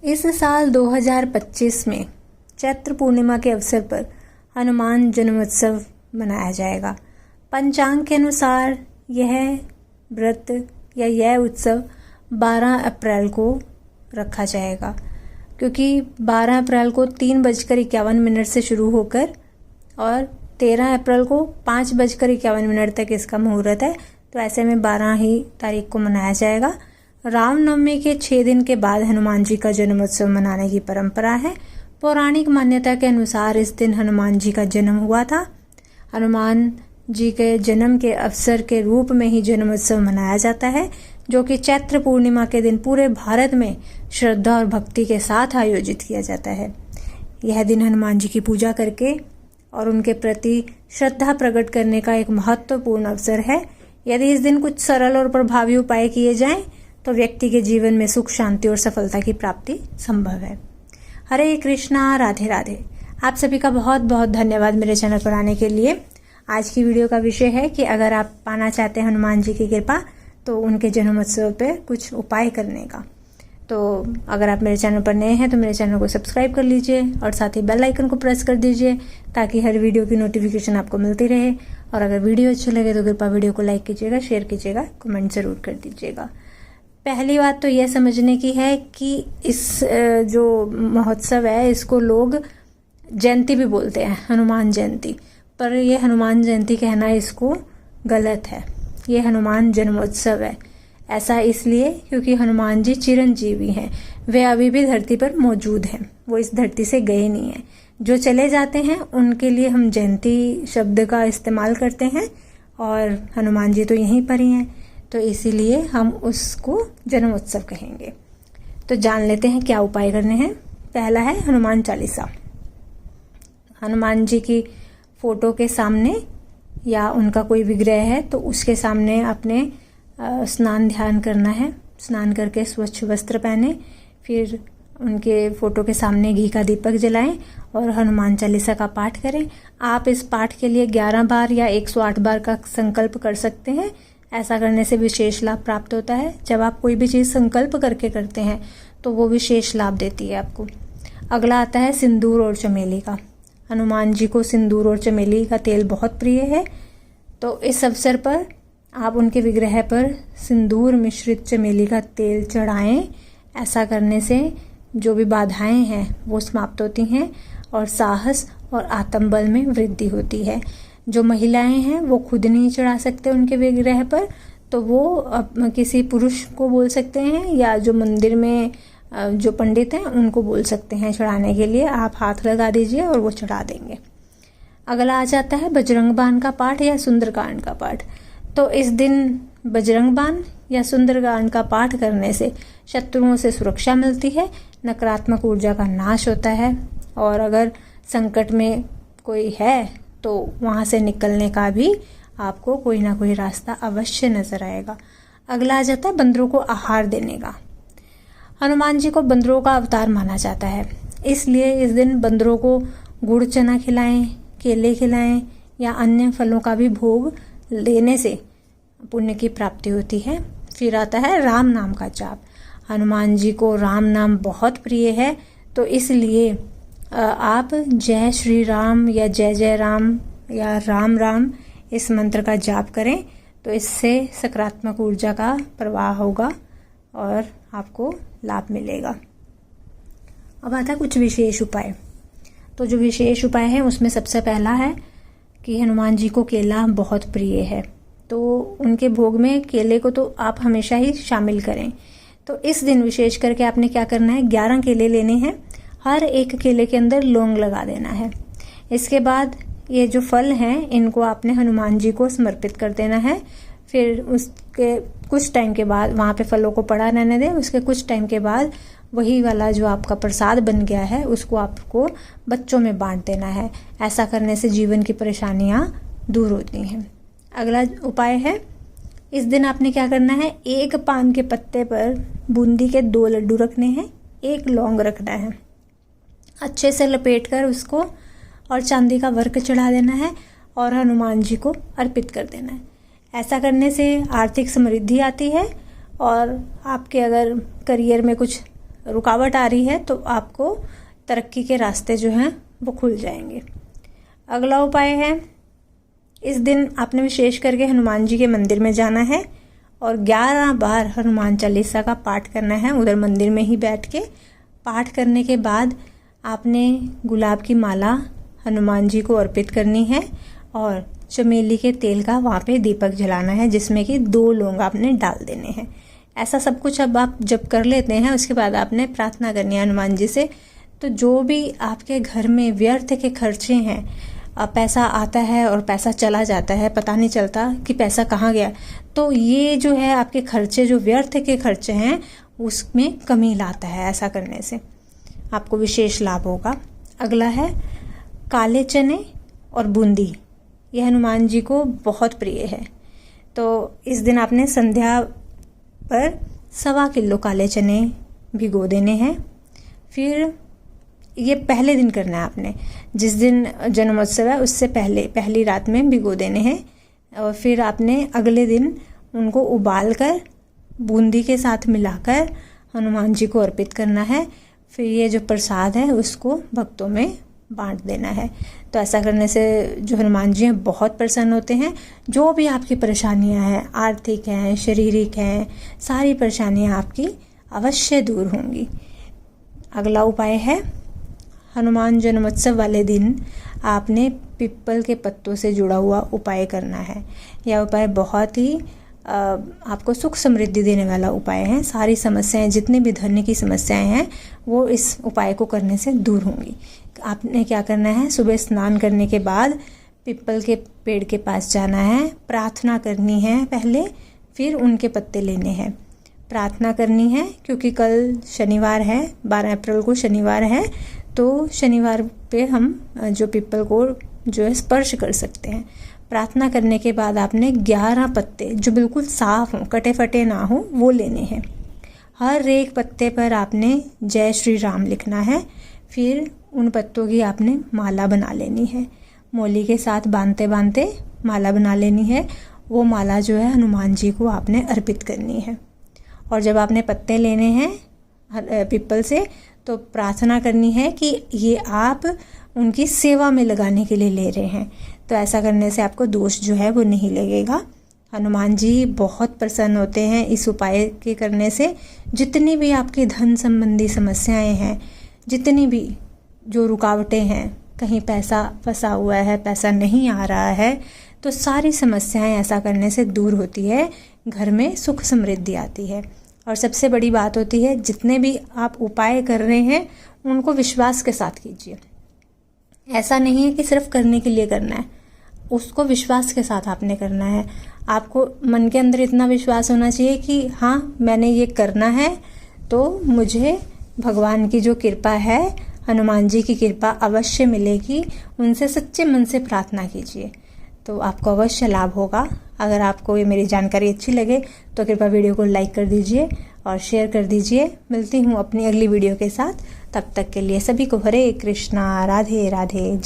इस साल 2025 में चैत्र पूर्णिमा के अवसर पर हनुमान जन्मोत्सव मनाया जाएगा। पंचांग के अनुसार यह व्रत या यह उत्सव 12 अप्रैल को रखा जाएगा, क्योंकि 12 अप्रैल को 3:51 से शुरू होकर और 13 अप्रैल को 5:51 तक इसका मुहूर्त है। तो ऐसे में 12 ही तारीख को मनाया जाएगा। रामनवमी के 6 दिन के बाद हनुमान जी का जन्मोत्सव मनाने की परंपरा है। पौराणिक मान्यता के अनुसार इस दिन हनुमान जी का जन्म हुआ था। हनुमान जी के जन्म के अवसर के रूप में ही जन्मोत्सव मनाया जाता है, जो कि चैत्र पूर्णिमा के दिन पूरे भारत में श्रद्धा और भक्ति के साथ आयोजित किया जाता है। यह दिन हनुमान जी की पूजा करके और उनके प्रति श्रद्धा प्रकट करने का एक महत्वपूर्ण अवसर है। यदि इस दिन कुछ सरल और प्रभावी उपाय किए जाएं, तो व्यक्ति के जीवन में सुख, शांति और सफलता की प्राप्ति संभव है। हरे कृष्णा, राधे राधे। आप सभी का बहुत बहुत धन्यवाद मेरे चैनल पर आने के लिए। आज की वीडियो का विषय है कि अगर आप पाना चाहते हैं हनुमान जी की कृपा, तो उनके जन्मोत्सव पे कुछ उपाय करने का। तो अगर आप मेरे चैनल पर नए हैं तो मेरे चैनल को सब्सक्राइब कर लीजिए और साथ ही बेल आइकन को प्रेस कर दीजिए, ताकि हर वीडियो की नोटिफिकेशन आपको मिलती रहे। और अगर वीडियो अच्छा लगे तो कृपया वीडियो को लाइक कीजिएगा, शेयर कीजिएगा, कमेंट जरूर कर दीजिएगा। पहली बात तो यह समझने की है कि इस जो महोत्सव है इसको लोग जयंती भी बोलते हैं, हनुमान जयंती, पर यह हनुमान जयंती कहना इसको गलत है। ये हनुमान जन्मोत्सव है। ऐसा इसलिए क्योंकि हनुमान जी चिरंजीवी हैं, वे अभी भी धरती पर मौजूद हैं, वो इस धरती से गए नहीं हैं। जो चले जाते हैं उनके लिए हम जयंती शब्द का इस्तेमाल करते हैं, और हनुमान जी तो यहीं पर ही हैं, तो इसीलिए हम उसको जन्मोत्सव कहेंगे। तो जान लेते हैं क्या उपाय करने हैं। पहला है हनुमान चालीसा। हनुमान जी की फोटो के सामने या उनका कोई विग्रह है तो उसके सामने अपने स्नान ध्यान करना है। स्नान करके स्वच्छ वस्त्र पहने, फिर उनके फोटो के सामने घी का दीपक जलाएं और हनुमान चालीसा का पाठ करें। आप इस पाठ के लिए 11 बार या 108 बार का संकल्प कर सकते हैं। ऐसा करने से विशेष लाभ प्राप्त होता है। जब आप कोई भी चीज़ संकल्प करके करते हैं तो वो विशेष लाभ देती है आपको। अगला आता है सिंदूर और चमेली का। हनुमान जी को सिंदूर और चमेली का तेल बहुत प्रिय है, तो इस अवसर पर आप उनके विग्रह पर सिंदूर मिश्रित चमेली का तेल चढ़ाएं। ऐसा करने से जो भी बाधाएं हैं वो समाप्त होती हैं और साहस और आत्मबल में वृद्धि होती है। जो महिलाएं हैं वो खुद नहीं चढ़ा सकते उनके विग्रह पर, तो वो किसी पुरुष को बोल सकते हैं, या जो मंदिर में जो पंडित हैं उनको बोल सकते हैं चढ़ाने के लिए। आप हाथ लगा दीजिए और वो चढ़ा देंगे। अगला आ जाता है बजरंग बाण का पाठ या सुंदरकांड का पाठ। तो इस दिन बजरंग बाण या सुंदरकांड का पाठ करने से शत्रुओं से सुरक्षा मिलती है, नकारात्मक ऊर्जा का नाश होता है, और अगर संकट में कोई है तो वहाँ से निकलने का भी आपको कोई ना कोई रास्ता अवश्य नजर आएगा। अगला आ जाता है बंदरों को आहार देने का। हनुमान जी को बंदरों का अवतार माना जाता है, इसलिए इस दिन बंदरों को गुड़ चना खिलाएं, केले खिलाएं या अन्य फलों का भी भोग लेने से पुण्य की प्राप्ति होती है। फिर आता है राम नाम का जाप। हनुमान जी को राम नाम बहुत प्रिय है, तो इसलिए आप जय श्री राम या जय जय राम या राम राम इस मंत्र का जाप करें, तो इससे सकारात्मक ऊर्जा का प्रवाह होगा और आपको लाभ मिलेगा। अब आता है कुछ विशेष उपाय। तो जो विशेष उपाय है उसमें सबसे पहला है कि हनुमान जी को केला बहुत प्रिय है, तो उनके भोग में केले को तो आप हमेशा ही शामिल करें। तो इस दिन विशेष करके आपने क्या करना है, 11 केले लेने हैं, हर एक केले के अंदर लौंग लगा देना है। इसके बाद ये जो फल हैं इनको आपने हनुमान जी को समर्पित कर देना है। फिर उसके कुछ टाइम के बाद वहाँ पे फलों को पड़ा रहने दें। उसके कुछ टाइम के बाद वही वाला जो आपका प्रसाद बन गया है उसको आपको बच्चों में बांट देना है। ऐसा करने से जीवन की परेशानियाँ दूर होती हैं। अगला उपाय है, इस दिन आपने क्या करना है, एक पान के पत्ते पर बूंदी के 2 लड्डू रखने हैं, 1 लौंग रखना है, अच्छे से लपेट कर उसको और चांदी का वर्क चढ़ा देना है और हनुमान जी को अर्पित कर देना है। ऐसा करने से आर्थिक समृद्धि आती है, और आपके अगर करियर में कुछ रुकावट आ रही है तो आपको तरक्की के रास्ते जो हैं वो खुल जाएंगे। अगला उपाय है, इस दिन आपने विशेष करके हनुमान जी के मंदिर में जाना है और 11 बार हनुमान चालीसा का पाठ करना है। उधर मंदिर में ही बैठ के पाठ करने के बाद आपने गुलाब की माला हनुमान जी को अर्पित करनी है और चमेली के तेल का वहाँ पे दीपक जलाना है, जिसमें कि 2 लौंग आपने डाल देने हैं। ऐसा सब कुछ अब आप जब कर लेते हैं, उसके बाद आपने प्रार्थना करनी है हनुमान जी से। तो जो भी आपके घर में व्यर्थ के खर्चे हैं, पैसा आता है और पैसा चला जाता है, पता नहीं चलता कि पैसा कहाँ गया, तो ये जो है आपके खर्चे, जो व्यर्थ के खर्चे हैं, उसमें कमी लाता है। ऐसा करने से आपको विशेष लाभ होगा। अगला है काले चने और बूंदी। यह हनुमान जी को बहुत प्रिय है। तो इस दिन आपने संध्या पर 1.25 किलो काले चने भिगो देने हैं। फिर ये पहले दिन करना है आपने, जिस दिन जन्मोत्सव है उससे पहली रात में भिगो देने हैं और फिर आपने अगले दिन उनको उबाल कर बूंदी के साथ मिलाकर हनुमान जी को अर्पित करना है। फिर ये जो प्रसाद है उसको भक्तों में बांट देना है। तो ऐसा करने से जो हनुमान जी हैं बहुत प्रसन्न होते हैं। जो भी आपकी परेशानियां हैं, आर्थिक हैं, शारीरिक हैं, सारी परेशानियां आपकी अवश्य दूर होंगी। अगला उपाय है, हनुमान जन्मोत्सव वाले दिन आपने पीपल के पत्तों से जुड़ा हुआ उपाय करना है। यह उपाय बहुत ही आपको सुख समृद्धि देने वाला उपाय है। सारी समस्याएं, जितने भी धन की समस्याएं हैं, वो इस उपाय को करने से दूर होंगी। आपने क्या करना है, सुबह स्नान करने के बाद पीपल के पेड़ के पास जाना है, प्रार्थना करनी है पहले, फिर उनके पत्ते लेने हैं। प्रार्थना करनी है क्योंकि कल शनिवार है, 12 अप्रैल को शनिवार है, तो शनिवार पे हम जो पीपल को जो है स्पर्श कर सकते हैं। प्रार्थना करने के बाद आपने 11 पत्ते जो बिल्कुल साफ हों, कटे फटे ना हो, वो लेने हैं। हर एक पत्ते पर आपने जय श्री राम लिखना है। फिर उन पत्तों की आपने माला बना लेनी है। मौली के साथ बांधते बांधते माला बना लेनी है। वो माला जो है हनुमान जी को आपने अर्पित करनी है। और जब आपने पत्ते लेने हैं पीपल से, तो प्रार्थना करनी है कि ये आप उनकी सेवा में लगाने के लिए ले रहे हैं। तो ऐसा करने से आपको दोष जो है वो नहीं लगेगा। हनुमान जी बहुत प्रसन्न होते हैं इस उपाय के करने से। जितनी भी आपकी धन संबंधी समस्याएं हैं, जितनी भी जो रुकावटें हैं, कहीं पैसा फंसा हुआ है, पैसा नहीं आ रहा है, तो सारी समस्याएं ऐसा करने से दूर होती है। घर में सुख समृद्धि आती है। और सबसे बड़ी बात होती है, जितने भी आप उपाय कर रहे हैं उनको विश्वास के साथ कीजिए। ऐसा नहीं है कि सिर्फ करने के लिए करना है, उसको विश्वास के साथ आपने करना है। आपको मन के अंदर इतना विश्वास होना चाहिए कि हाँ, मैंने ये करना है तो मुझे भगवान की जो कृपा है, हनुमान जी की कृपा अवश्य मिलेगी। उनसे सच्चे मन से प्रार्थना कीजिए तो आपको अवश्य लाभ होगा। अगर आपको ये मेरी जानकारी अच्छी लगे तो कृपया वीडियो को लाइक कर दीजिए और शेयर कर दीजिए। मिलती हूँ अपनी अगली वीडियो के साथ। तब तक के लिए सभी को हरे कृष्णा, राधे राधे।